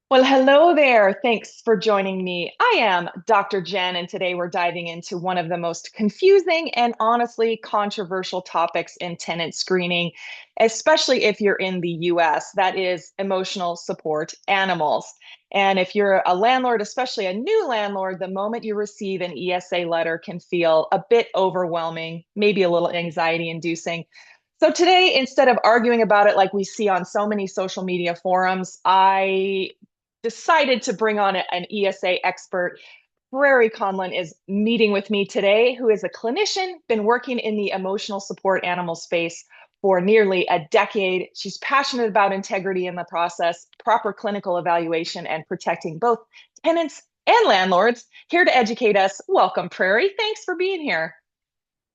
Well, hello there. Thanks for joining me. I am Dr. Jen, and today we're diving into one of the most confusing and honestly controversial topics in tenant screening, especially if you're in the US. That is emotional support animals. And if you're a landlord, especially a new landlord, the moment you receive an ESA letter can feel a bit overwhelming, maybe a little anxiety inducing. So today, instead of arguing about it like we see on so many social media forums, I decided to bring on an ESA expert. Prairie Conlon is meeting with me today, who is a clinician, been working in the emotional support animal space for nearly a decade. She's passionate about integrity in the process, proper clinical evaluation, and protecting both tenants and landlords. Here to educate us. Welcome, Prairie. Thanks for being here.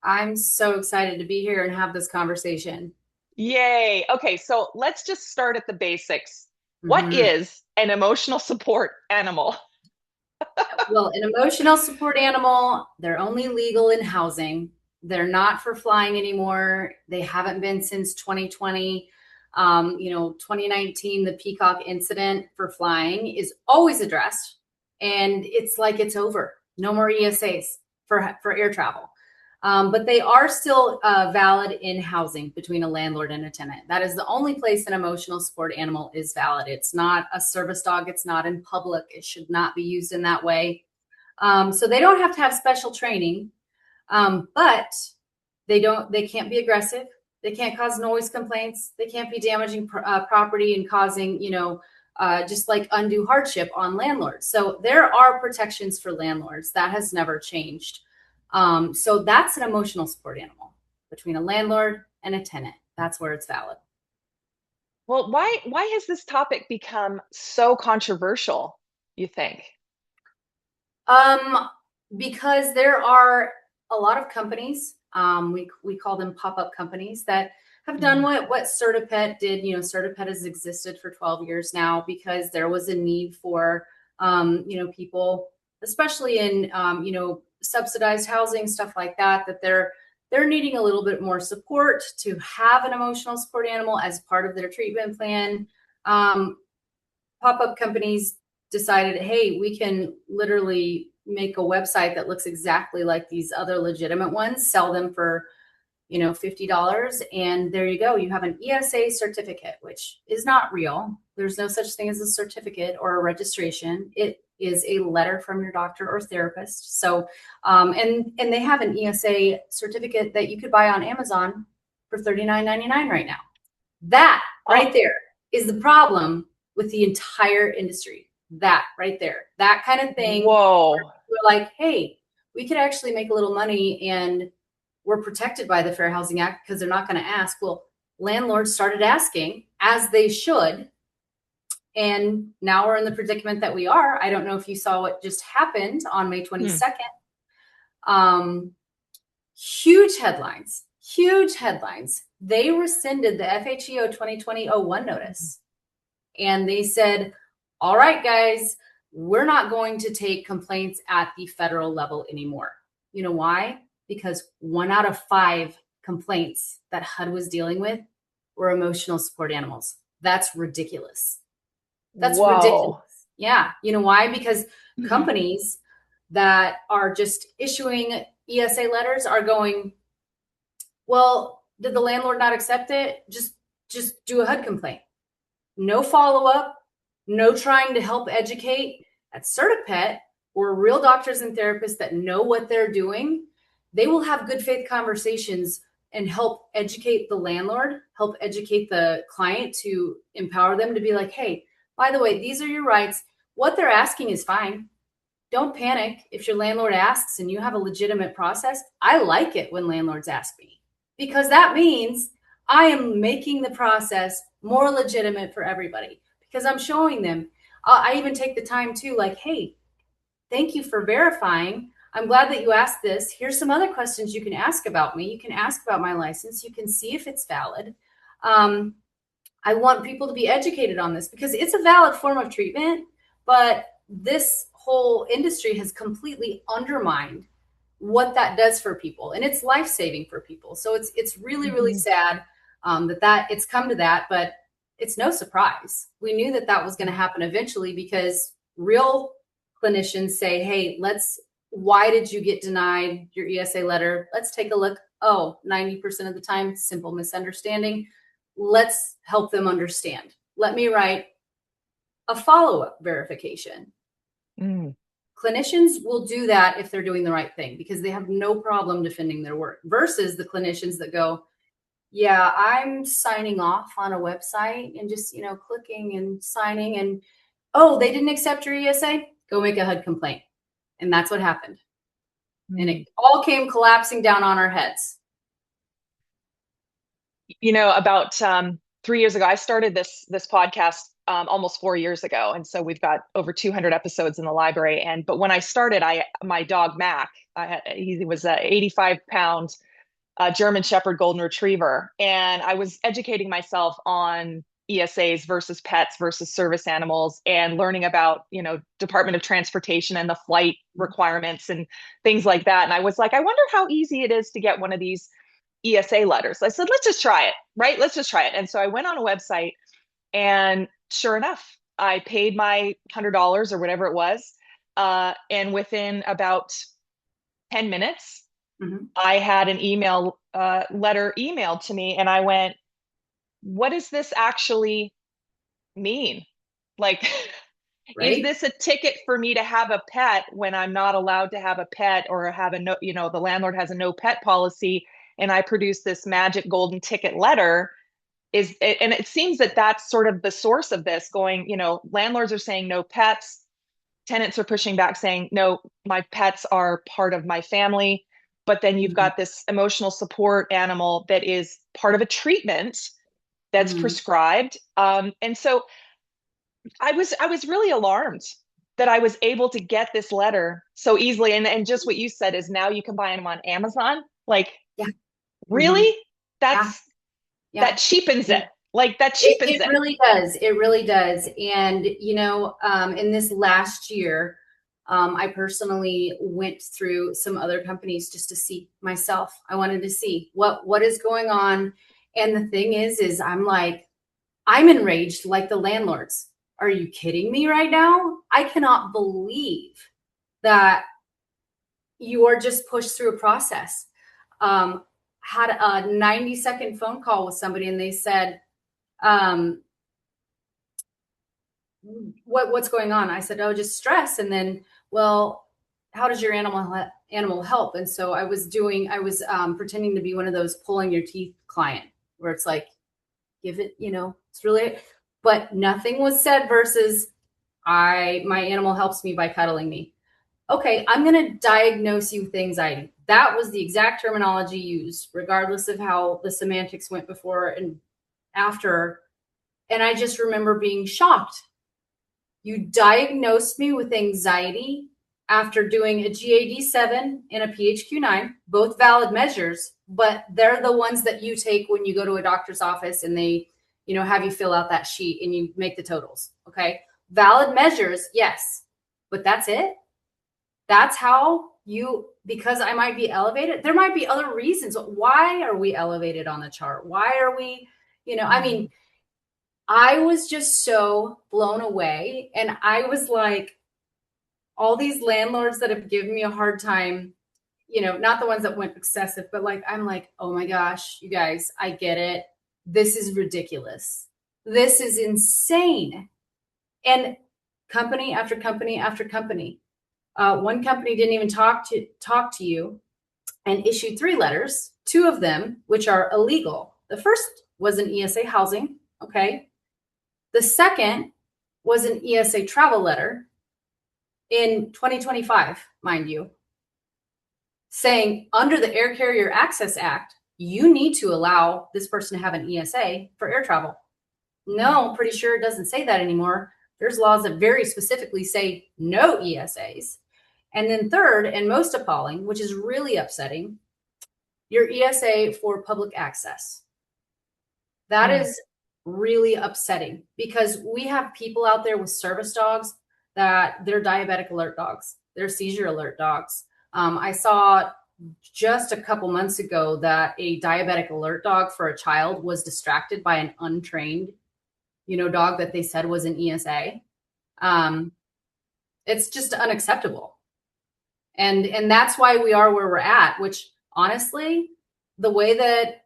I'm so excited to be here and have this conversation. Yay. Okay, so let's just start at the basics. What hmm is an emotional support animal? Well, an emotional support animal, they're only legal in housing. They're not for flying anymore. They haven't been since 2020. 2019, the Peacock incident for flying is always addressed. And it's like it's over. No more ESAs for air travel. But they are still valid in housing between a landlord and a tenant. That is the only place an emotional support animal is valid. It's not a service dog. It's not in public. It should not be used in that way. So they don't have to have special training, but they can't be aggressive. They can't cause noise complaints. They can't be damaging property and causing, just like undue hardship on landlords. So there are protections for landlords. That has never changed. So that's an emotional support animal between a landlord and a tenant. That's where it's valid. Well, why has this topic become so controversial, you think? Um, because there are a lot of companies, we call them pop-up companies that have done Mm. what Certipet did. Certipet has existed for 12 years now because there was a need for, people, especially in, subsidized housing, stuff like that, that they're needing a little bit more support to have an emotional support animal as part of their treatment plan. Um, Pop-up companies decided, hey, we can literally make a website that looks exactly like these other legitimate ones, sell them for, $50. And there you go. You have an ESA certificate, which is not real. There's no such thing as a certificate or a registration. It is a letter from your doctor or therapist. So, and they have an ESA certificate that you could buy on Amazon for $39.99 right now. That Oh, right there is the problem with the entire industry. That right there, that kind of thing. whoa. We're like, hey, we could actually make a little money and we're protected by the Fair Housing Act because they're not going to ask. Well, landlords started asking, as they should. And now we're in the predicament that we are. I don't know if you saw what just happened on May Hmm. 22nd. Um, Huge headlines, huge headlines. They rescinded the FHEO 2020-01 notice. And they said, all right, guys, we're not going to take complaints at the federal level anymore. You know why? Because 1 out of 5 complaints that HUD was dealing with were emotional support animals. That's ridiculous. That's ridiculous. Whoa. Yeah. You know why? Because companies that are just issuing ESA letters are going, well, did the landlord not accept it? Just do a HUD complaint. No follow-up, no trying to help educate. At Certipet, or real doctors and therapists that know what they're doing, they will have good faith conversations and help educate the landlord, help educate the client to empower them to be like, hey, by the way, these are your rights. What they're asking is fine. Don't panic if your landlord asks and you have a legitimate process. I like it when landlords ask me because that means I am making the process more legitimate for everybody because I'm showing them. I even take the time to like, hey, thank you for verifying. I'm glad that you asked this. Here's some other questions you can ask about me. You can ask about my license. You can see if it's valid. Um, I want people to be educated on this because it's a valid form of treatment, but this whole industry has completely undermined what that does for people, and it's life-saving for people. So it's really Mhm. sad that it's come to that, but it's no surprise. We knew that that was going to happen eventually because real clinicians say, hey, why did you get denied your ESA letter? Let's take a look. Oh, 90% of the time, simple misunderstanding. Let's help them understand. Let me write a follow-up verification. Mm. Clinicians will do that if they're doing the right thing because they have no problem defending their work versus the clinicians that go, yeah, I'm signing off on a website and just, clicking and signing and, oh, they didn't accept your ESA? Go make a HUD complaint. And that's what happened. And it all came collapsing down on our heads. About 3 years ago, I started this podcast almost 4 years ago, and so we've got over 200 episodes in the library. But when I started, my dog Mac, he was an 85-pound German Shepherd Golden Retriever, and I was educating myself on ESAs versus pets versus service animals, and learning about Department of Transportation and the flight requirements and things like that. And I was like, I wonder how easy it is to get one of these ESA letters. I said, let's just try it, right? Let's just try it. And so I went on a website, and sure enough, I paid my $100 or whatever it was. And within about 10 minutes, I had an letter emailed to me, and I went, what does this actually mean? Like, right? Is this a ticket for me to have a pet when I'm not allowed to have a pet, or have the landlord has a no pet policy, and I produce this magic golden ticket letter? And it seems that that's sort of the source of this going, landlords are saying no pets. Tenants are pushing back saying, no, my pets are part of my family. But then you've got this emotional support animal that is part of a treatment that's prescribed. And so I was really alarmed that I was able to get this letter so easily. And just what you said is now you can buy them on Amazon. Like, yeah. Really? That cheapens it. Like, that cheapens it. It really does. It really does. And, in this last year, I personally went through some other companies just to see myself. I wanted to see what is going on. And the thing is I'm like, I'm enraged like the landlords. Are you kidding me right now? I cannot believe that you are just pushed through a process. Had a 90-second phone call with somebody, and they said, what's going on? I said, oh, just stress. And then, well, how does your animal help? And so I was pretending to be one of those pulling your teeth client, where it's like, give it, it's really, but nothing was said versus my animal helps me by cuddling me. Okay, I'm going to diagnose you with anxiety. That was the exact terminology used, regardless of how the semantics went before and after. And I just remember being shocked. You diagnosed me with anxiety after doing a GAD-7 and a PHQ-9, both valid measures, but they're the ones that you take when you go to a doctor's office and they, have you fill out that sheet and you make the totals. Okay. Valid measures. Yes. But that's it. That's how because I might be elevated. There might be other reasons. Why are we elevated on the chart? Why are we, I was just so blown away. And I was like, all these landlords that have given me a hard time, not the ones that went excessive, but I'm like, oh my gosh, you guys, I get it. This is ridiculous. This is insane. And company after company after company. One company didn't even talk to you and issued 3 letters, 2 of them, which are illegal. The first was an ESA housing. Okay. The second was an ESA travel letter in 2025, mind you, saying under the Air Carrier Access Act, you need to allow this person to have an ESA for air travel. No, I'm pretty sure it doesn't say that anymore. There's laws that very specifically say no ESAs. And then third, and most appalling, which is really upsetting, your ESA for public access. That is really upsetting because we have people out there with service dogs that they're diabetic alert dogs. They're seizure alert dogs. I saw just a couple months ago that a diabetic alert dog for a child was distracted by an untrained dog that they said was an ESA. It's just unacceptable. And that's why we are where we're at, which honestly, the way that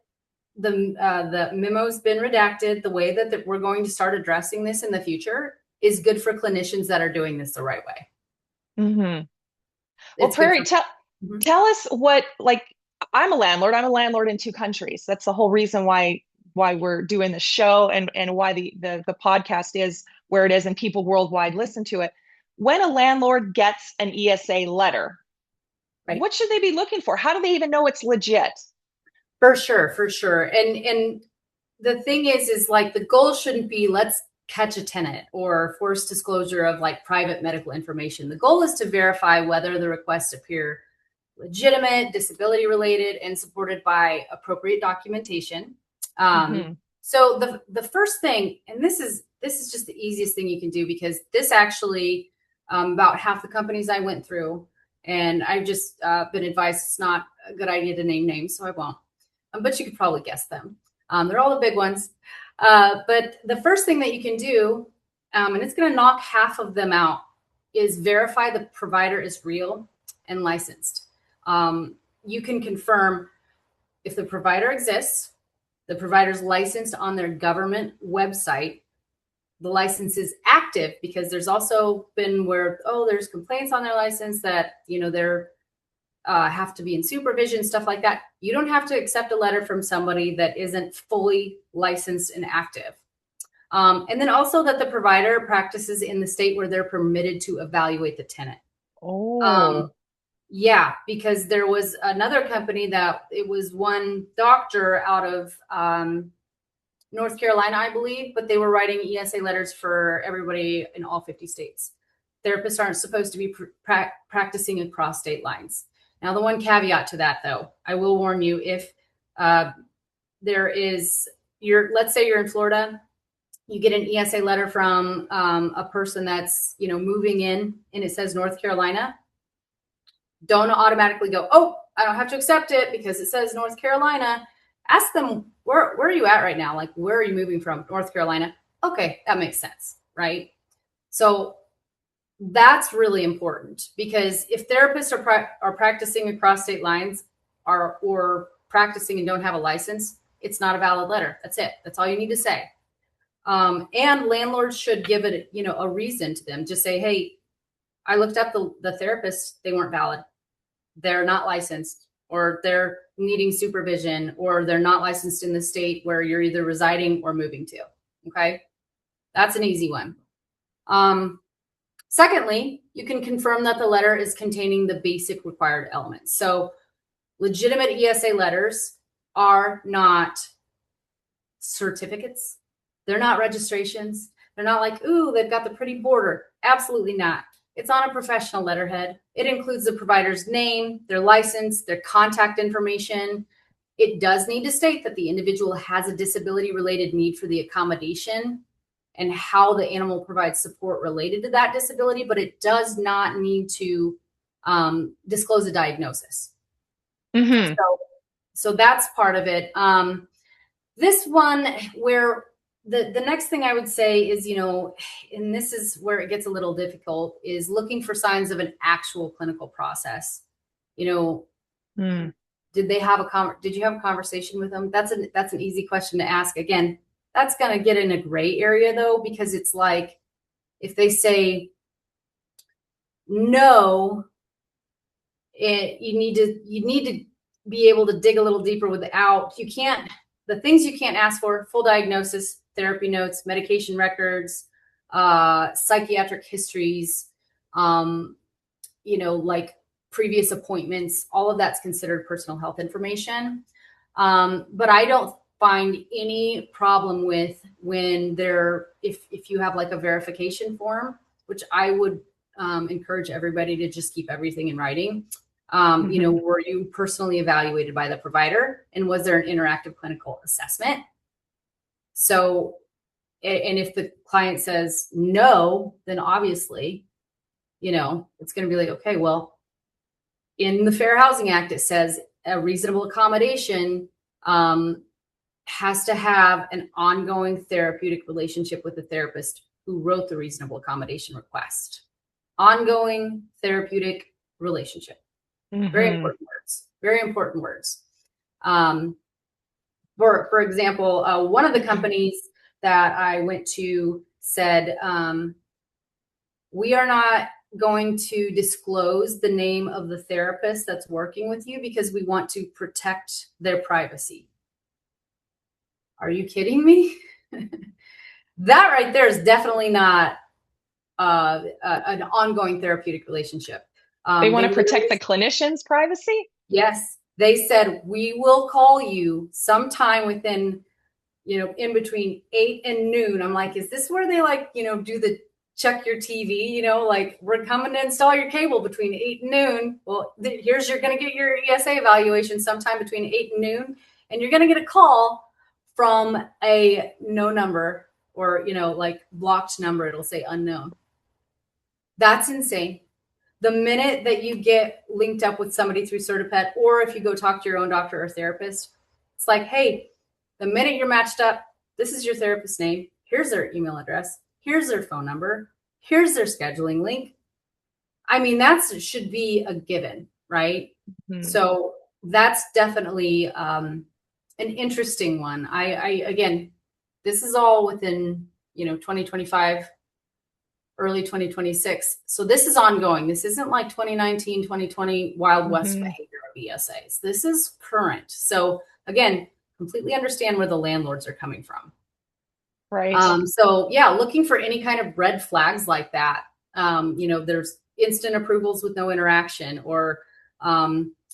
the memo's been redacted, the way that we're going to start addressing this in the future is good for clinicians that are doing this the right way. Mm-hmm. Well, It's good Prairie, for. Mhm. tell us what, like, I'm a landlord. I'm a landlord in two countries. That's the whole reason why we're doing the show and why the podcast is where it is and people worldwide listen to it. When a landlord gets an ESA letter, Right. what should they be looking for? How do they even know it's legit? For sure, for sure. And the thing is like the goal shouldn't be let's catch a tenant or forced disclosure of like private medical information. The goal is to verify whether the requests appear legitimate, disability related, and supported by appropriate documentation. Mm-hmm. So the first thing, and this is just the easiest thing you can do, because this actually about half the companies I went through, and I've just been advised it's not a good idea to name names, so I won't. But you could probably guess them. They're all the big ones. But the first thing that you can do, and it's going to knock half of them out, is verify the provider is real and licensed. You can confirm if the provider exists, the provider's licensed on their government website, the license is active, because there's also been where, there's complaints on their license that, they're have to be in supervision, stuff like that. You don't have to accept a letter from somebody that isn't fully licensed and active. And then also that the provider practices in the state where they're permitted to evaluate the tenant. Oh. Yeah, because there was another company that it was one doctor out of North Carolina, I believe, but they were writing ESA letters for everybody in all 50 states. Therapists aren't supposed to be practicing across state lines. Now, the one caveat to that, though, I will warn you, if there is, let's say you're in Florida, you get an ESA letter from a person that's, moving in, and it says North Carolina, don't automatically go, I don't have to accept it because it says North Carolina. Ask them, where are you at right now? Like, where are you moving from? North Carolina. Okay, that makes sense, right? So that's really important, because if therapists are practicing across state lines or practicing and don't have a license, it's not a valid letter. That's it. That's all you need to say. And landlords should give it, a reason to them. Just say, hey, I looked up the therapists. They weren't valid. They're not licensed, or they're needing supervision, or they're not licensed in the state where you're either residing or moving to. Okay. That's an easy one. Secondly, you can confirm that the letter is containing the basic required elements. So legitimate ESA letters are not certificates. They're not registrations. They're not like, ooh, they've got the pretty border. Absolutely not. It's on a professional letterhead. It includes the provider's name, their license, their contact information. It does need to state that the individual has a disability-related need for the accommodation and how the animal provides support related to that disability, but it does not need to disclose a diagnosis. Mm-hmm. So that's part of it. This one, where the next thing I would say is, and this is where it gets a little difficult, is looking for signs of an actual clinical process. Mm. Did you have a conversation with them? That's an easy question to ask. Again, that's going to get in a gray area, though, because it's like, if they say no, you need to be able to dig a little deeper the things you can't ask for: full diagnosis, therapy notes, medication records, psychiatric histories, like previous appointments. All of that's considered personal health information. But I don't find any problem with when if you have like a verification form, which I would encourage everybody to just keep everything in writing. Were you personally evaluated by the provider, and was there an interactive clinical assessment? So, and if the client says no, then obviously, it's going to be like, okay, well, in the Fair Housing Act, it says a reasonable accommodation has to have an ongoing therapeutic relationship with the therapist who wrote the reasonable accommodation request. Ongoing therapeutic relationship. Very Mm-hmm. important words. Very important words. For example, one of the companies that I went to said, we are not going to disclose the name of the therapist that's working with you because we want to protect their privacy. Are you kidding me? That right there is definitely not an ongoing therapeutic relationship. They want They to protect the literally, clinician's privacy? yes, they said, we will call you sometime within, in between 8 and noon. I'm like, is this where they do the check your TV, like we're coming to install your cable between 8 and noon. Well, here's, you're going to get your ESA evaluation sometime between 8 and noon. And you're going to get a call from a no number or, like blocked number. It'll say unknown. That's insane. The minute that you get linked up with somebody through Certipet, or if you go talk to your own doctor or therapist, it's like, hey, the minute you're matched up, this is your therapist's name. Here's their email address. Here's their phone number. Here's their scheduling link. I mean, that should be a given, right? Mm-hmm. So that's definitely an interesting one. I again, this is all within 2025, early 2026. So this is ongoing. This isn't like 2019, 2020 Wild West Mm-hmm. behavior of ESAs. This is current. So again, completely understand where the landlords are coming from. Right. So yeah, looking for any kind of red flags like that. There's instant approvals with no interaction, or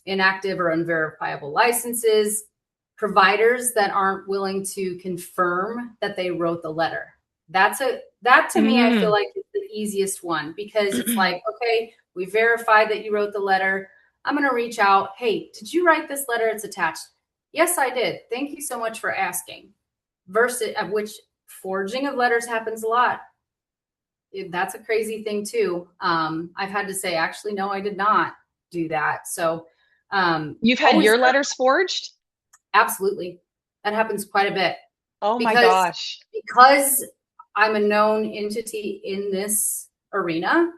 inactive or unverifiable licenses, providers that aren't willing to confirm that they wrote the letter. That to me, I feel like is the easiest one, because it's like, okay, we verified that you wrote the letter. I'm going to reach out. Hey, did you write this letter? It's attached. Yes, I did. Thank you so much for asking. Versus, of which forging of letters happens a lot. That's a crazy thing too. I've had to say, actually, no, I did not do that. So You've had always, your letters forged? absolutely. That happens quite a bit, Oh my because gosh. I'm a known entity in this arena.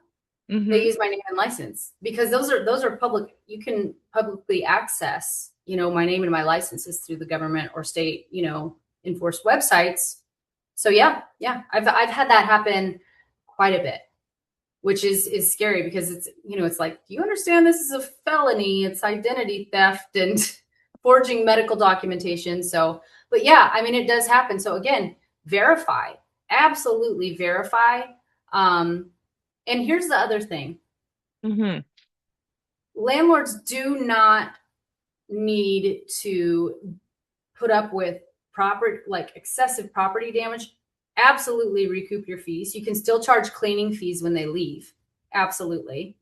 They Mm-hmm. use my name and license, because those are public. You can publicly access, my name and my licenses through the government or state, enforced websites. So yeah, I've had that happen quite a bit, which is scary, because it's like, do you understand this is a felony? It's identity theft and forging medical documentation. So, but yeah, I mean, it does happen. So again, verify, absolutely verify. And here's the other thing. Mm-hmm. Landlords do not need to put up with excessive property damage. Absolutely recoup your fees. You can still charge cleaning fees when they leave. Absolutely.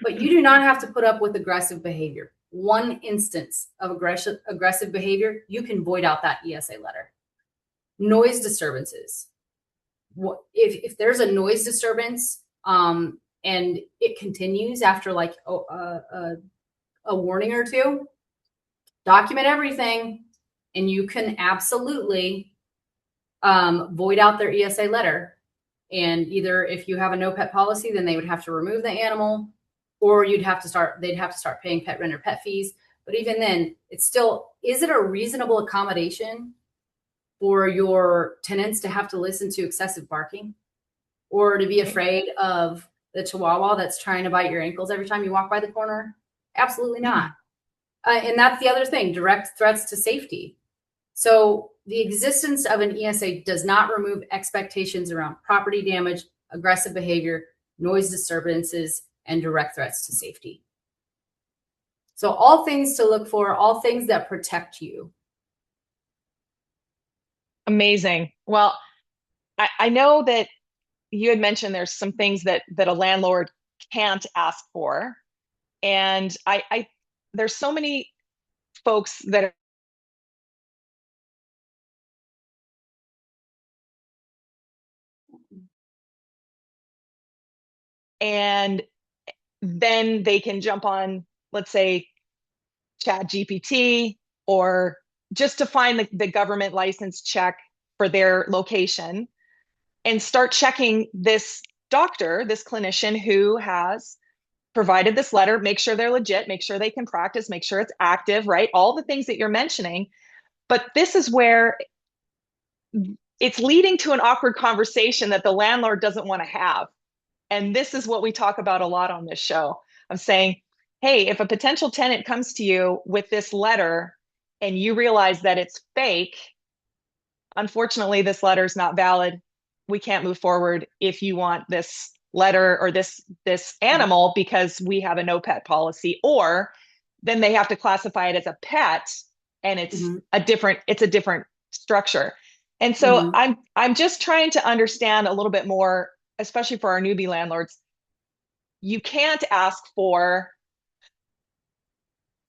But you do not have to put up with aggressive behavior. One instance of aggressive behavior, you can void out that ESA letter. Noise disturbances. If there's a noise disturbance, and it continues after like a warning or two, document everything, and you can absolutely void out their ESA letter. And either, if you have a no pet policy, then they would have to remove the animal, or they'd have to start paying pet rent or pet fees. But even then, it's still, is it a reasonable accommodation for your tenants to have to listen to excessive barking, or to be afraid of the chihuahua that's trying to bite your ankles every time you walk by the corner? Absolutely not. And that's the other thing, direct threats to safety. So the existence of an ESA does not remove expectations around property damage, aggressive behavior, noise disturbances, and direct threats to safety. So all things to look for, all things that protect you. Amazing. Well, I know that you had mentioned there's some things that a landlord can't ask for. And I there's so many folks that, and then they can jump on, let's say, Chat GPT or just to find the government license check for their location and start checking this doctor, this clinician who has provided this letter, make sure they're legit, make sure they can practice, make sure it's active, right? All the things that you're mentioning. But this is where it's leading to an awkward conversation that the landlord doesn't want to have. And this is what we talk about a lot on this show. I'm saying, hey, if a potential tenant comes to you with this letter and you realize that it's fake, unfortunately, this letter is not valid. We can't move forward if you want this letter or this animal because we have a no pet policy, or then they have to classify it as a pet and it's a different structure. And so I'm just trying to understand a little bit more, especially for our newbie landlords. You can't ask for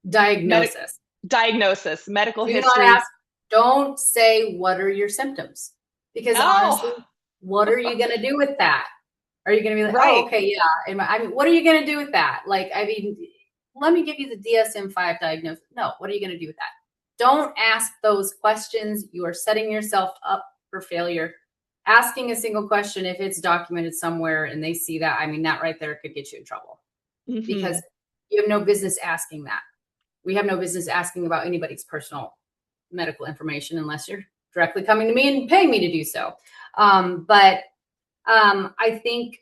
diagnosis. Medical Do history. not ask. Don't say, what are your symptoms? Because honestly, what are you going to do with that? Are you going to be like, oh, okay, yeah. I mean, what are you going to do with that? Like, I mean, let me give you the DSM-5 diagnosis. No, what are you going to do with that? Don't ask those questions. You are setting yourself up for failure. Asking a single question, if it's documented somewhere and they see that, I mean, that right there could get you in trouble because you have no business asking that. We have no business asking about anybody's personal medical information unless you're directly coming to me and paying me to do so. But I think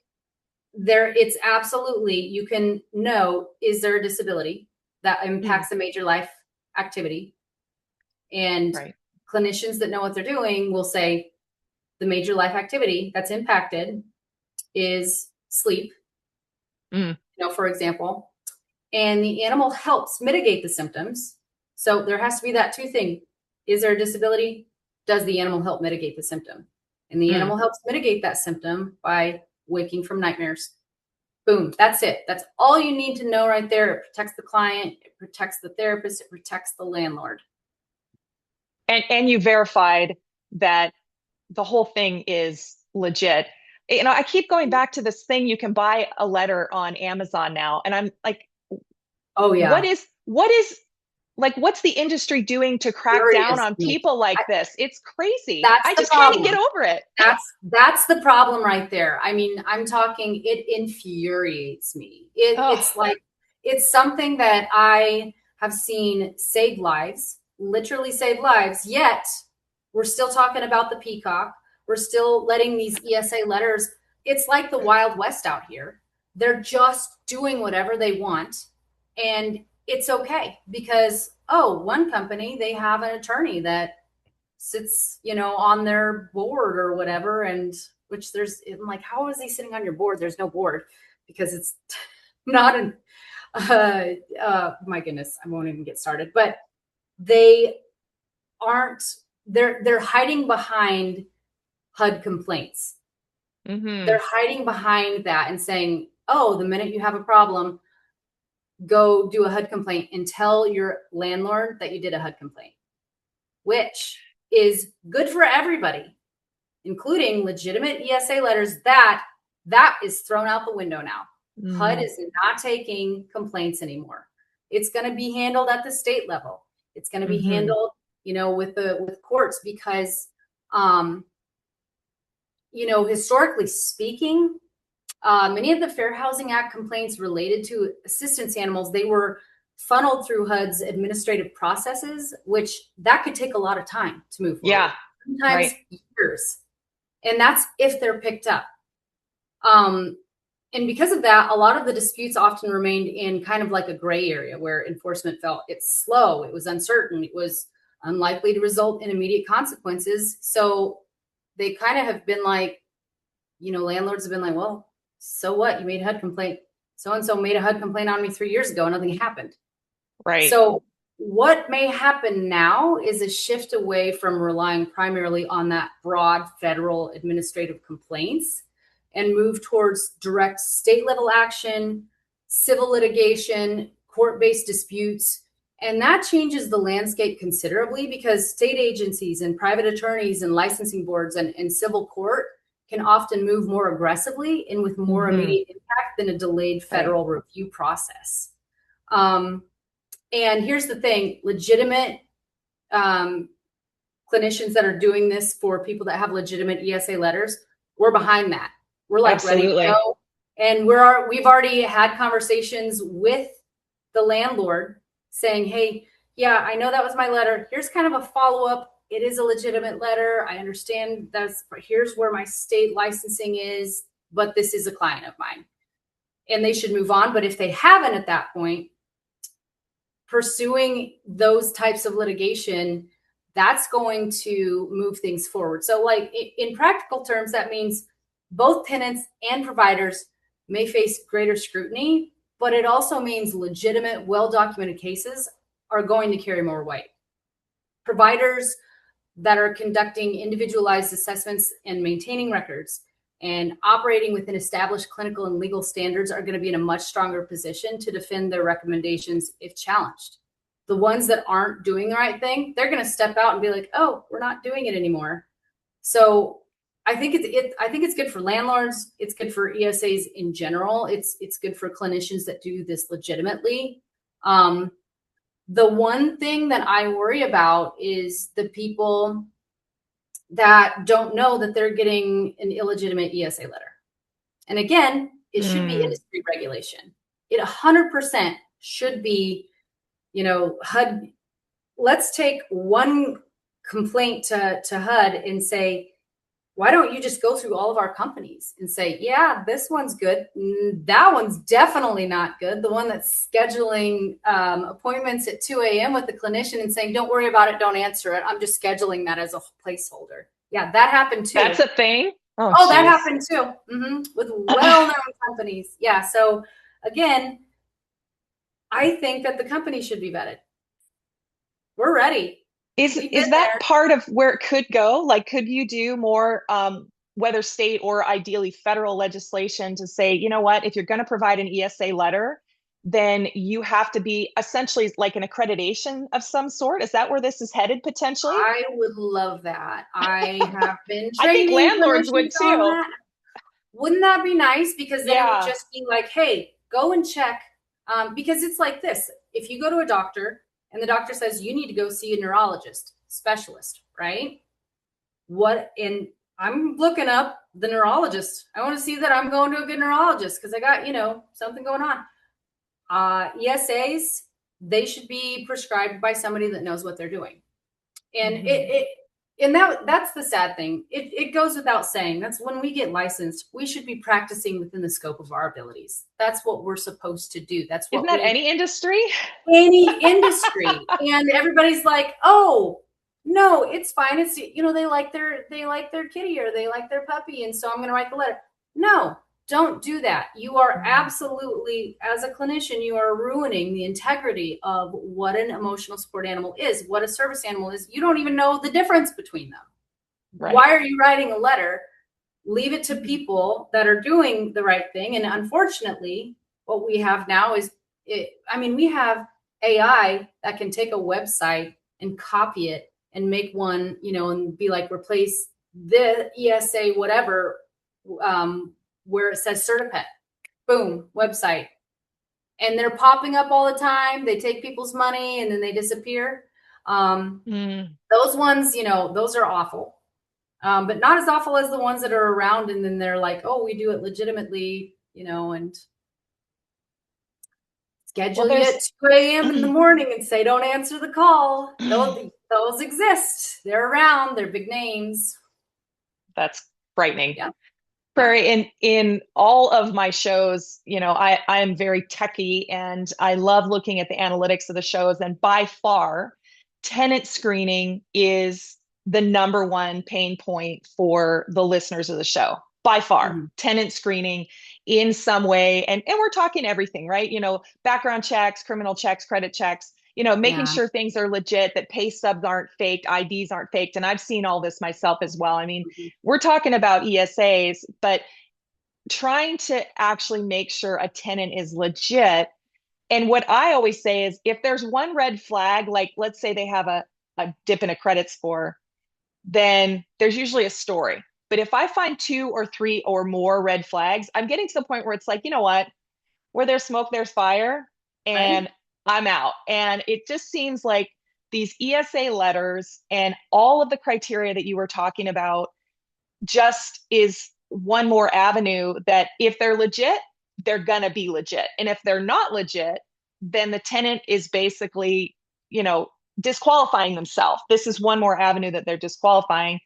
it's absolutely, you can know, is there a disability that impacts a major life activity? And clinicians that know what they're doing will say the major life activity that's impacted is sleep, for example, and the animal helps mitigate the symptoms. So there has to be that two thing. Is there a disability? Does the animal help mitigate the symptom? And the animal helps mitigate that symptom by waking from nightmares. Boom. That's it. That's all you need to know right there. It protects the client. It protects the therapist. It protects the landlord. And you verified that the whole thing is legit. I keep going back to this thing. You can buy a letter on Amazon now. And I'm like, oh yeah. What's the industry doing to crack down on people like this? It's crazy. I just can't get over it. That's the problem right there. I mean, I'm talking, it infuriates me. It's like, it's something that I have seen save lives, literally save lives, yet we're still talking about the peacock. We're still letting these ESA letters. It's like the Wild West out here. They're just doing whatever they want. And it's okay because, one company, they have an attorney that sits, on their board or whatever. And which I'm like, how is he sitting on your board? There's no board because it's not my goodness, I won't even get started, but they're hiding behind HUD complaints. They're hiding behind that and saying, the minute you have a problem, go do a HUD complaint and tell your landlord that you did a HUD complaint, which is good for everybody, including legitimate ESA letters. That is thrown out the window now. HUD is not taking complaints anymore. It's going to be handled at the state level. It's going to be handled, with courts because, historically speaking, many of the Fair Housing Act complaints related to assistance animals, they were funneled through HUD's administrative processes, which that could take a lot of time to move forward. Yeah, sometimes years. And that's if they're picked up. And because of that, a lot of the disputes often remained in kind of like a gray area where enforcement felt it's slow, it was uncertain, it was unlikely to result in immediate consequences. So they kind of have been like, landlords have been like, well, so what? You made a HUD complaint. So-and-so made a HUD complaint on me 3 years ago and nothing happened. Right. So what may happen now is a shift away from relying primarily on that broad federal administrative complaints and move towards direct state level action, civil litigation, court-based disputes. And that changes the landscape considerably because state agencies and private attorneys and licensing boards and civil court can often move more aggressively and with more immediate impact than a delayed federal review process. And here's the thing, legitimate um, clinicians that are doing this for people that have legitimate ESA letters, we're behind that. We're like ready to Absolutely. go. And we've already had conversations with the landlord saying, hey, yeah, I know that was my letter. Here's kind of a follow-up. It is a legitimate letter. I understand here's where my state licensing is, but this is a client of mine. And they should move on. But if they haven't at that point, pursuing those types of litigation, that's going to move things forward. So like in practical terms, that means both tenants and providers may face greater scrutiny, but it also means legitimate, well-documented cases are going to carry more weight. Providers that are conducting individualized assessments and maintaining records and operating within established clinical and legal standards are going to be in a much stronger position to defend their recommendations if challenged. The ones that aren't doing the right thing, they're going to step out and be like, oh, we're not doing it anymore. So I think it's good for landlords. It's good for ESAs in general. It's good for clinicians that do this legitimately. The one thing that I worry about is the people that don't know that they're getting an illegitimate ESA letter. And again, it should be industry regulation. It 100% should be, HUD. Let's take one complaint to HUD and say, why don't you just go through all of our companies and say, yeah, this one's good. That one's definitely not good. The one that's scheduling appointments at 2 a.m. with the clinician and saying, don't worry about it, don't answer it. I'm just scheduling that as a placeholder. Yeah, that happened too. That's a thing? Oh, that happened too. With well-known companies. Yeah, so again, I think that the company should be vetted. We're ready. Is that part of where it could go? Like, could you do more, whether state or ideally federal legislation to say, you know what, if you're going to provide an ESA letter, then you have to be essentially like an accreditation of some sort? Is that where this is headed potentially? I would love that. I have been I think training landlords would clinicians on too. that. Wouldn't that be nice? Because then it would Yeah. just be like, hey, go and check. Because it's like this. If you go to a doctor and the doctor says you need to go see a neurologist specialist, right? And I'm looking up the neurologist. I want to see that I'm going to a good neurologist because I got, something going on. ESAs, they should be prescribed by somebody that knows what they're doing. And that's the sad thing. It goes without saying. That's when we get licensed, we should be practicing within the scope of our abilities. That's what we're supposed to do. That's what Isn't that any industry? Any industry. And everybody's like, oh, no, it's fine. It's, they like their kitty or they like their puppy. And so I'm going to write the letter. No, don't do that. You are absolutely, as a clinician, you are ruining the integrity of what an emotional support animal is, what a service animal is. You don't even know the difference between them. Right. Why are you writing a letter? Leave it to people that are doing the right thing. And unfortunately, what we have now is, we have AI that can take a website and copy it and make one, and be like, replace the ESA, whatever, where it says Certipet, boom, website. And they're popping up all the time. They take people's money and then they disappear. Those ones, those are awful. But not as awful as the ones that are around. And then they're like, oh, we do it legitimately, and schedule you at 2 a.m. in the morning and say, don't answer the call. Those exist. They're around. They're big names. That's frightening. Yeah. Prairie, in all of my shows, I am very techie and I love looking at the analytics of the shows. And by far, tenant screening is the number one pain point for the listeners of the show. By far, tenant screening in some way. And we're talking everything, right? Background checks, criminal checks, credit checks, making sure things are legit, that pay stubs aren't faked, IDs aren't faked. And I've seen all this myself as well. We're talking about ESAs, but trying to actually make sure a tenant is legit. And what I always say is if there's one red flag, like let's say they have a dip in a credit score, then there's usually a story. But if I find 2 or 3 or more red flags, I'm getting to the point where it's like, you know what, where there's smoke, there's fire. And I'm out. And it just seems like these ESA letters and all of the criteria that you were talking about just is one more avenue that if they're legit, they're going to be legit. And if they're not legit, then the tenant is basically, you know, disqualifying themselves. This is one more avenue that they're disqualifying.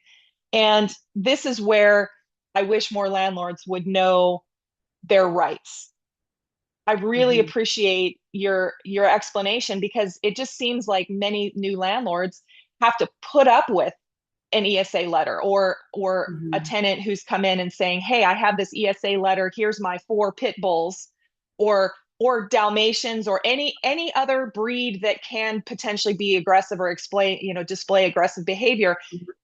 And this is where I wish more landlords would know their rights. I really Mhm. appreciate your explanation because it just seems like many new landlords have to put up with an ESA letter or a Mhm. tenant who's come in and saying, "Hey, I have this ESA letter. Here's my 4 pit bulls," or Dalmatians or any other breed that can potentially be aggressive or display aggressive behavior.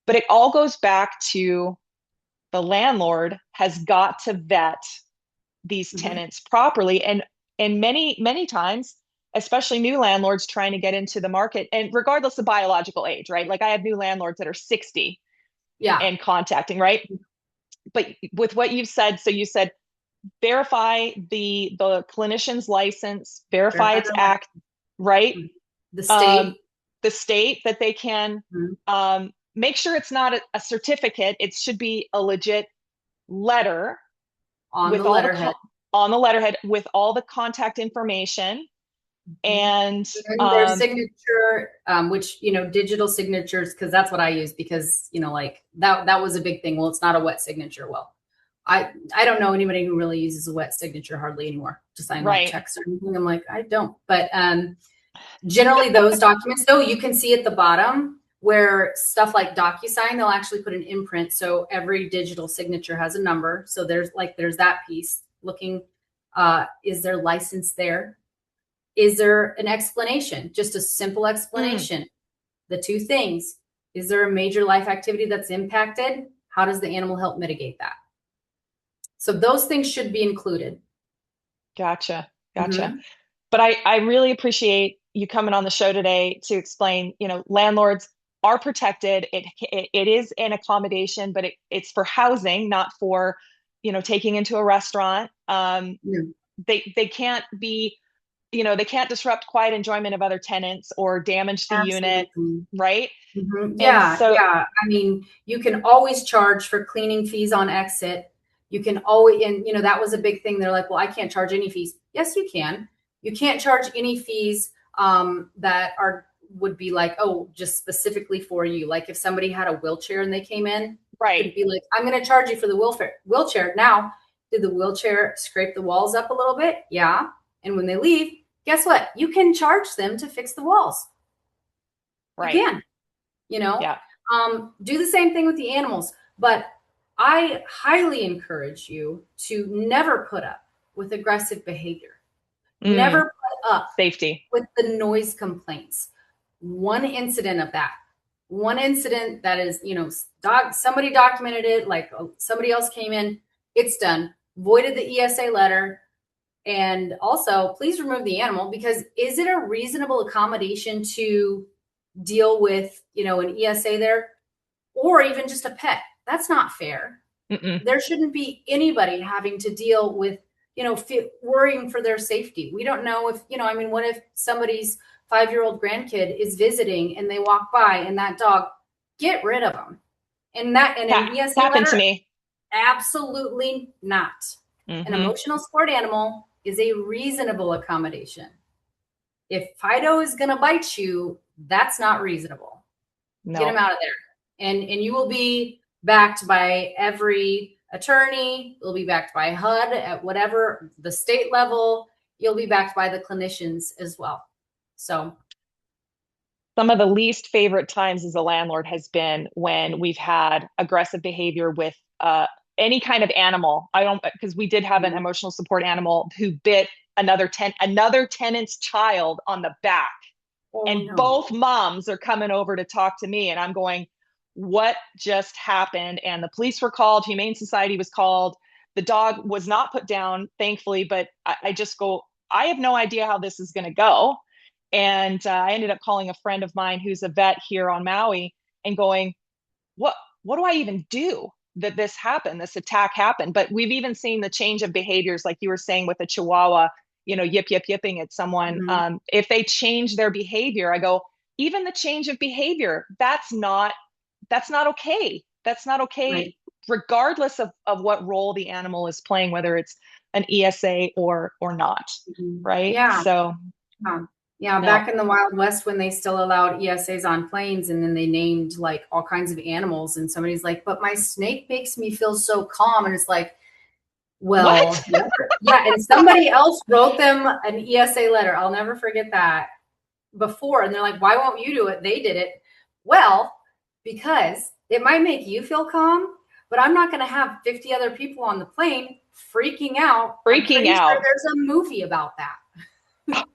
But it all goes back to the landlord has got to vet these Mhm. tenants properly, and many times, especially new landlords trying to get into the market, and regardless of biological age, right? Like I have new landlords that are 60 Yeah. and contacting, right? But with what you've said, so you said verify the clinician's license, verify Verify its their act, life. right? The um, state. the state that they can Mhm. make sure it's not a certificate. It should be a legit letter On the with all letterhead. on the letterhead with all the contact information Mhm. and And their signature, which, digital signatures, because that's what I use because, like that was a big thing. Well, it's not a wet signature. Well, I don't know anybody who really uses a wet signature hardly anymore to sign like right, checks or anything. I'm like, I don't. But generally those documents though, you can see at the bottom where stuff like DocuSign, they'll actually put an imprint. So every digital signature has a number. So there's that piece looking, is their license there? Is there an explanation? Just a simple mm, explanation. The two things. Is there a major life activity that's impacted? How does the animal help mitigate that? So those things should be included. gotcha. Mm-hmm. But I really appreciate you coming on the show today to explain, landlords are protected. It is an accommodation, but it's for housing, not for, taking into a restaurant. Yeah, They can't be, they can't disrupt quiet enjoyment of other tenants or damage the unit, absolutely. right? Mhm. And Yeah, so, yeah. I mean, you can always charge for cleaning fees on exit. You can always, and that was a big thing. They're like, well, I can't charge any fees. Yes, you can. You can't charge any fees that would be like, oh, just specifically for you. Like if somebody had a wheelchair and they came in, you right, could be like, I'm going to charge you for the wheelchair. Now, did the wheelchair scrape the walls up a little bit? Yeah. And when they leave, guess what? You can charge them to fix the walls. You right, can you know yeah, do the same thing with the animals, but I highly encourage you to never put up with aggressive behavior, mm, never put up safety, with the noise complaints. One incident that is, somebody documented it, like somebody else came in, it's done, voided the ESA letter. And also please remove the animal, because is it a reasonable accommodation to deal with, an ESA there, or even just a pet? That's not fair. mm-mm, There shouldn't be anybody having to deal with, worrying for their safety. We don't know if, I mean, what if somebody's 5-year-old grandkid is visiting and they walk by and that dog, get rid of them. And an ESA happened to letter, me. absolutely not. An Hmm. emotional support animal is a reasonable accommodation. If Fido is going to bite you, that's not reasonable. Get him No. out of there. And you will be backed by every attorney. You'll be backed by HUD at whatever the state level. You'll be backed by the clinicians as well. So, Some of the least favorite times as a landlord has been when we've had aggressive behavior with any kind of animal. I don't, because we did have an emotional support animal who bit another tenant's child on the back, oh and no. both moms are coming over to talk to me, and I'm going, what just happened? And the police were called, Humane Society was called. The dog was not put down, thankfully, but I just go, I have no idea how this is going to go. And I ended up calling a friend of mine who's a vet here on Maui and going, what what do I even do that this attack happened? But we've even seen the change of behaviors, like you were saying with a Chihuahua, yipping at someone. Mhm. If they change their behavior, I go, even the change of behavior, that's not okay. That's not okay, Right. regardless of what role the animal is playing, whether it's an ESA or not, Mhm. right? Yeah. So Yeah, no. back in the Wild West when they still allowed ESAs on planes and then they named like all kinds of animals and somebody's like, but my snake makes me feel so calm. And it's like, well, What? yeah, yeah. And somebody else wrote them an ESA letter. I'll never forget that before. And they're like, why won't you do it? They did it. Well, because it might make you feel calm, but I'm not going to have 50 other people on the plane freaking out. I'm Freaking pretty sure out. there's a movie about that.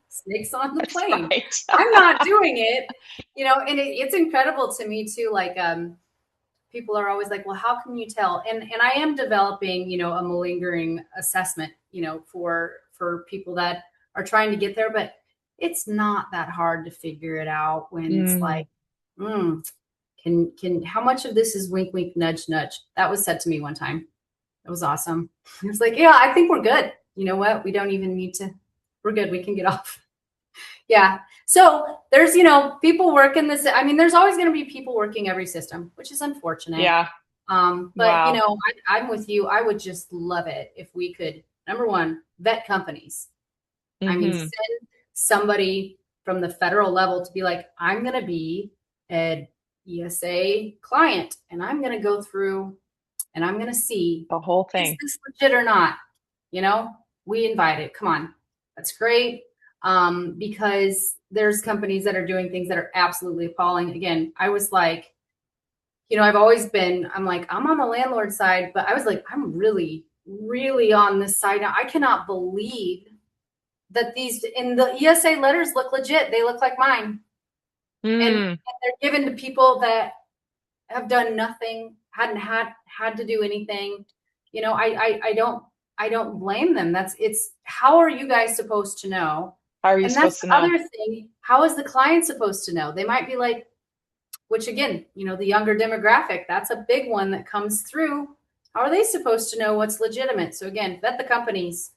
Snakes on the That's plane. right. I'm not doing it, and it's incredible to me too. Like, people are always like, well, how can you tell? And I am developing, a malingering assessment, for people that are trying to get there, but it's not that hard to figure it out when it's Mm, like, how much of this is wink, wink, nudge, nudge? That was said to me one time. It was awesome. It was like, yeah, I think we're good. You know what? We don't even need to, we're good. We can get off. Yeah. So there's, people working this. I mean, there's always going to be people working every system, which is unfortunate. yeah. But Wow. I'm with you. I would just love it if we could, number one, vet companies. I mean, Hmm. send somebody from the federal level to be like, I'm going to be an ESA client and I'm going to go through and I'm going to see, The whole is thing. this legit or not? We invite it. Come on. That's great. Because there's companies that are doing things that are absolutely appalling. Again, I was like, I'm like, I'm on the landlord side, but I was like, I'm really, really on this side now. I cannot believe that these in the ESA letters look legit. They look like mine. And Mm. they're given to people that have done nothing, hadn't had to do anything. I don't blame them. It's how are you guys supposed to know? How are you And that's supposed to the know? other thing. How is the client supposed to know? They might be like, which again, the younger demographic, that's a big one that comes through. How are they supposed to know what's legitimate? So again, vet the companies.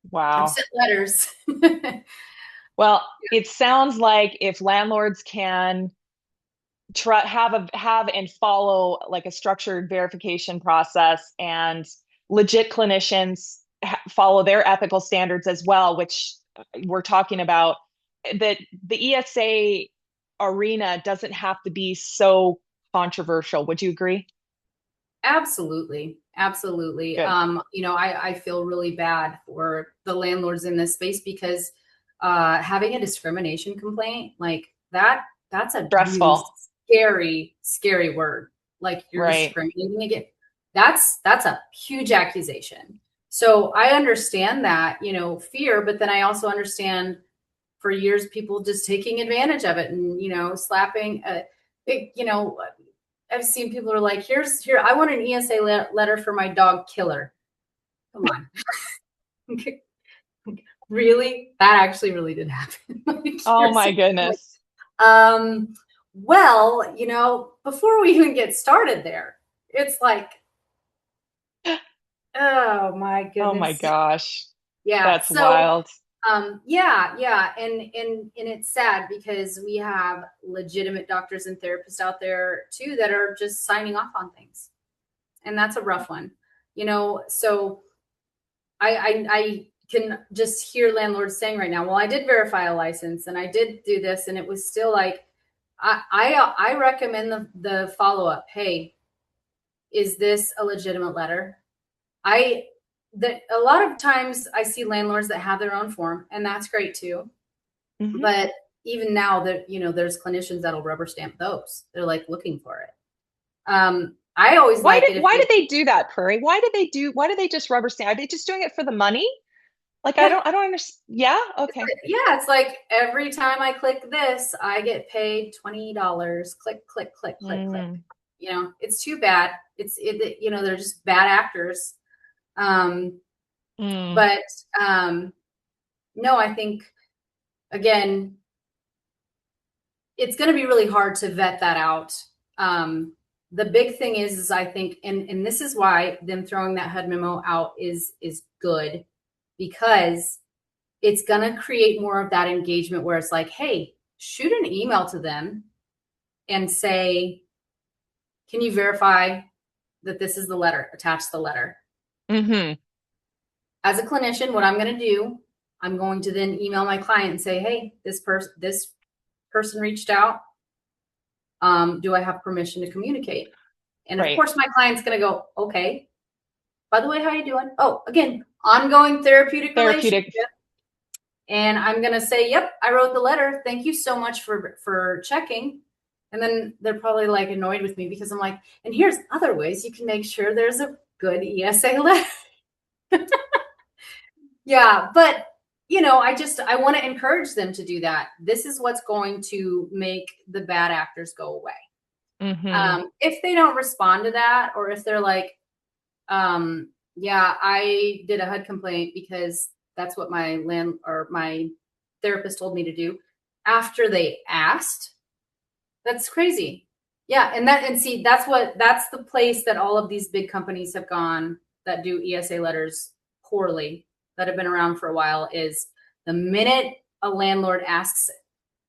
I've Wow. sent letters. Well, it sounds like if landlords can try have and follow like a structured verification process, and legit clinicians follow their ethical standards as well, which we're talking about, that the ESA arena doesn't have to be so controversial. Would you agree? Absolutely. Absolutely. Good. I feel really bad for the landlords in this space because having a discrimination complaint like that's a really Stressful. scary, scary word. Like you're Right. discriminating again. That's a huge accusation. So I understand that, fear, but then I also understand for years people just taking advantage of it and, slapping a big, I've seen people are like, here, I want an ESA letter for my dog Killer. Come on. Really? That actually really did happen. Like, Oh you're my saying, like, goodness. well, before we even get started there, it's like, oh my Oh my goodness. gosh. Yeah. That's So, wild. yeah. And it's sad because we have legitimate doctors and therapists out there too that are just signing off on things. And that's a rough one, so I can just hear landlords saying right now, well, I did verify a license and I did do this, and it was still like, I recommend the follow-up. Hey, is this a legitimate letter? A lot of times I see landlords that have their own form, and that's great too. Mhm. But even now that, there's clinicians that'll rubber stamp those. They're like looking for it. I always Why like did it if why they did they do that, Prairie? Why did they just rubber stamp? Are they just doing it for the money? Like yeah. I don't understand. Yeah, okay. Yeah, it's like every time I click this, I get paid $20. Click, click, click, click, click. Mm, It's too bad. They're just bad actors. Um, mm, but no, I think again, it's going to be really hard to vet that out. The big thing is I think, and this is why them throwing that HUD memo out is good, because it's going to create more of that engagement where it's like, hey, shoot an email to them and say, can you verify that this is the letter, attach the letter? Mm-hmm. As a clinician, what I'm going to do, I'm going to then email my client and say, hey, this person reached out. Do I have permission to communicate? And of Right. course, my client's going to go, okay. By the way, how you doing? Oh, again, ongoing therapeutic relationship. And I'm going to say, yep, I wrote the letter. Thank you so much for checking. And then they're probably like annoyed with me because I'm like, and here's other ways you can make sure there's a good ESA letter. Yeah, but I want to encourage them to do that. This is what's going to make the bad actors go away. Mm-hmm. If they don't respond to that, or if they're like, yeah, I did a HUD complaint because that's what my therapist told me to do after they asked, that's crazy. Yeah. And see, that's the place that all of these big companies have gone that do ESA letters poorly, that have been around for a while, is the minute a landlord asks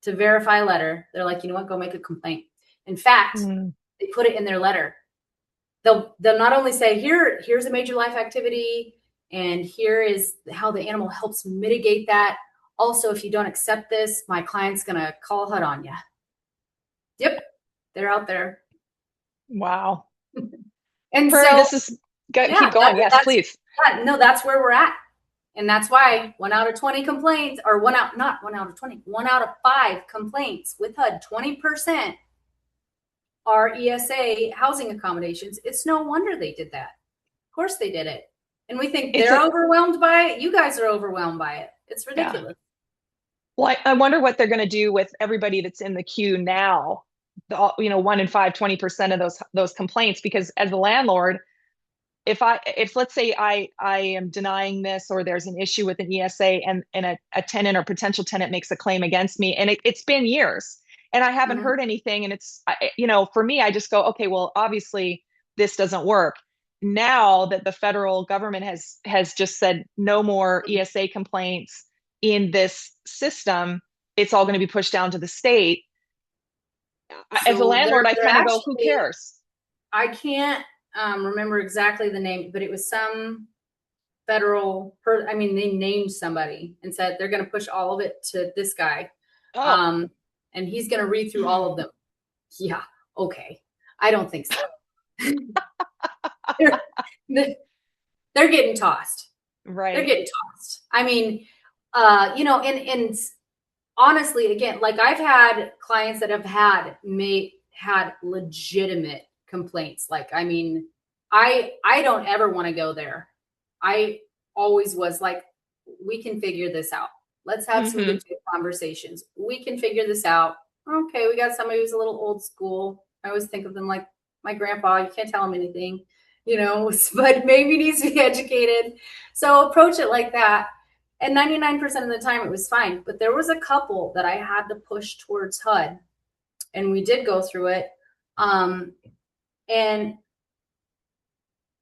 to verify a letter, they're like, you know what, go make a complaint. In fact, they put it in their letter. They'll not only say, here's a major life activity, and here is how the animal helps mitigate that. Also, if you don't accept this, my client's going to call HUD on you. Yep. They're out there. Wow. And Prairie, so, this is keep going. Yes, please. No, that's where we're at. And that's why 1 out of 20 complaints, or not 1 out of 20, 1 out of 5 complaints with HUD, 20% are ESA housing accommodations. It's no wonder they did that. Of course they did it. And we think they're overwhelmed by it. You guys are overwhelmed by it. It's ridiculous. Yeah. Well, I wonder what they're going to do with everybody that's in the queue now. 1 in 5, 20% of those complaints, because as a landlord, if let's say I am denying this, or there's an issue with an ESA, and a tenant or potential tenant makes a claim against me, and it's been years and I haven't heard anything, and it's, for me, I just go, okay, well, obviously this doesn't work. Now that the federal government has just said no more ESA complaints in this system, it's all going to be pushed down to the state. As a landlord, I kind of go, who cares? I can't remember exactly the name, but it was some federal they named somebody and said they're going to push all of it to this guy. And he's going to read through all of them. Yeah. Okay. I don't think so. they're getting tossed. Right. They're getting tossed. I mean, and honestly, again, like, I've had clients that have had legitimate complaints. Like, I mean, I don't ever want to go there. I always was like, we can figure this out. Let's have some good conversations. We can figure this out. Okay, we got somebody who's a little old school. I always think of them like my grandpa. You can't tell him anything, but maybe needs to be educated. So approach it like that. And 99% of the time it was fine. But there was a couple that I had to push towards HUD, and we did go through it. And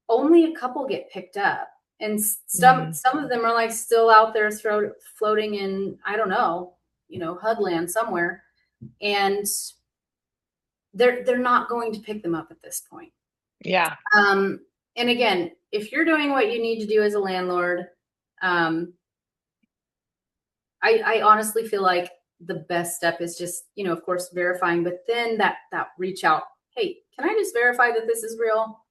only a couple get picked up. And some of them are like still out there floating in, I don't know, HUD land somewhere. And they're not going to pick them up at this point. Yeah. And again, if you're doing what you need to do as a landlord, I honestly feel like the best step is just, of course, verifying, but then that reach out. Hey, can I just verify that this is real?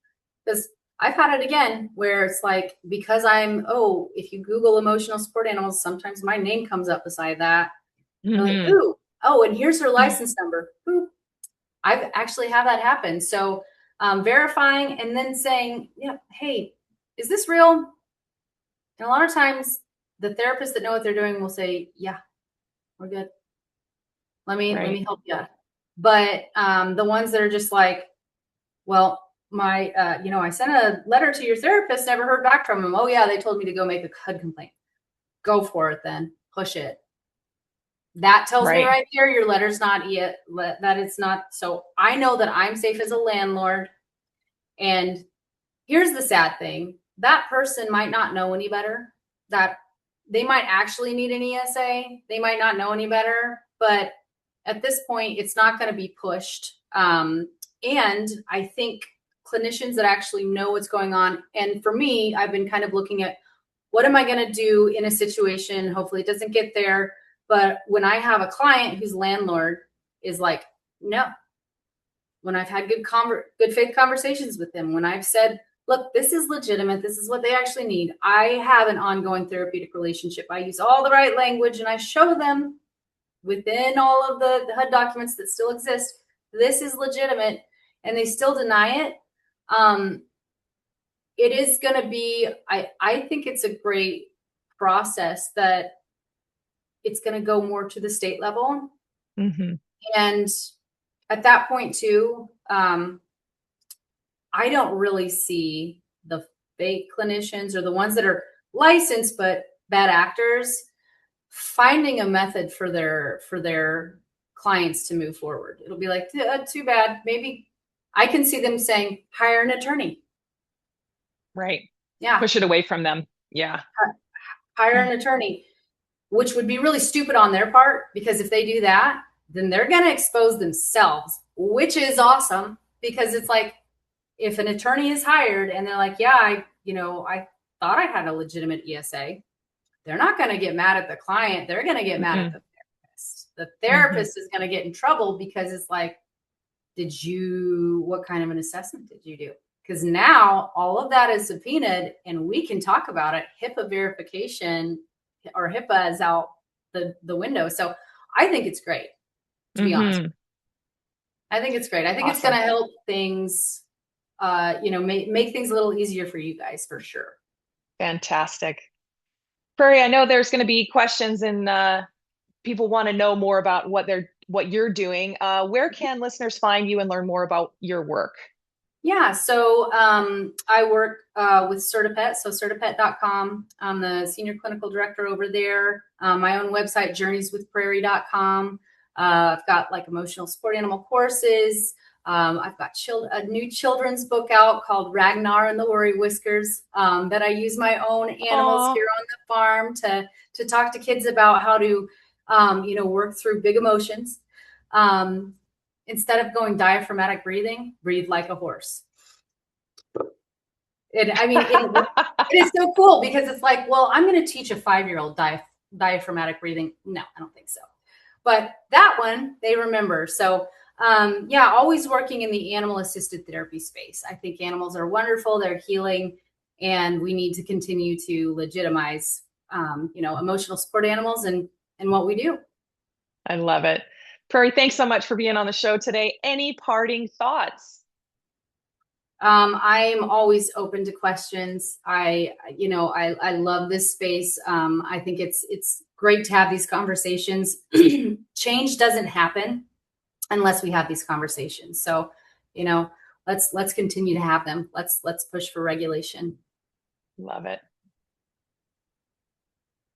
Because I've had it again where it's like, because if you Google emotional support animals, sometimes my name comes up beside that. Like, ooh, and here's her license number. Ooh, I've actually had that happen. So verifying and then saying, hey, is this real? And a lot of times the therapists that know what they're doing will say, yeah, we're good. Let me help you. But the ones that are just like, well, I sent a letter to your therapist, never heard back from them. Oh yeah, they told me to go make a HUD complaint. Go for it then. Push it. That tells me right here your letter's not yet, that it's not. So I know that I'm safe as a landlord. And here's the sad thing. That person might not know any better. That they might actually need an ESA. They might not know any better, but at this point, it's not going to be pushed. And I think clinicians that actually know what's going on. And for me, I've been kind of looking at what am I going to do in a situation? Hopefully it doesn't get there. But when I have a client whose landlord is like, no, when I've had good faith conversations with them, when I've said, look, this is legitimate, this is what they actually need, I have an ongoing therapeutic relationship, I use all the right language, and I show them within all of the HUD documents that still exist, this is legitimate, and they still deny it, it is going to be, I think it's a great process that it's going to go more to the state level. Mm-hmm. And at that point too, I don't really see the fake clinicians or the ones that are licensed but bad actors finding a method for their clients to move forward. It'll be like, too bad. Maybe I can see them saying, hire an attorney. Right. Yeah. Push it away from them. Yeah. Hire an attorney, which would be really stupid on their part, because if they do that, then they're going to expose themselves, which is awesome, because it's like, if an attorney is hired and they're like, yeah, I thought I had a legitimate ESA, they're not going to get mad at the client. They're going to get mad at the therapist. The therapist is going to get in trouble because it's like, what kind of an assessment did you do? Because now all of that is subpoenaed and we can talk about it. HIPAA verification or HIPAA is out the window. So I think it's great, to be honest. I think it's great. I think it's going to help things, make things a little easier for you guys, for sure. Fantastic. Prairie, I know there's going to be questions and people want to know more about what you're doing. Where can listeners find you and learn more about your work? Yeah, so I work with Certipet, so certipet.com. I'm the senior clinical director over there. My own website, journeyswithprairie.com. I've got like emotional support animal courses. I've got a new children's book out called Ragnar and the Worry Whiskers that I use my own animals here on the farm to talk to kids about how to, work through big emotions. Instead of going diaphragmatic breathing, breathe like a horse. It is so cool because it's like, well, I'm going to teach a 5-year-old diaphragmatic breathing. No, I don't think so. But that one, they remember. So, always working in the animal-assisted therapy space. I think animals are wonderful. They're healing, and we need to continue to legitimize, emotional support animals and what we do. I love it. Prairie, thanks so much for being on the show today. Any parting thoughts? I'm always open to questions. I love this space. I think it's great to have these conversations. Change doesn't happen unless we have these conversations. So, let's continue to have them. Let's push for regulation. Love it.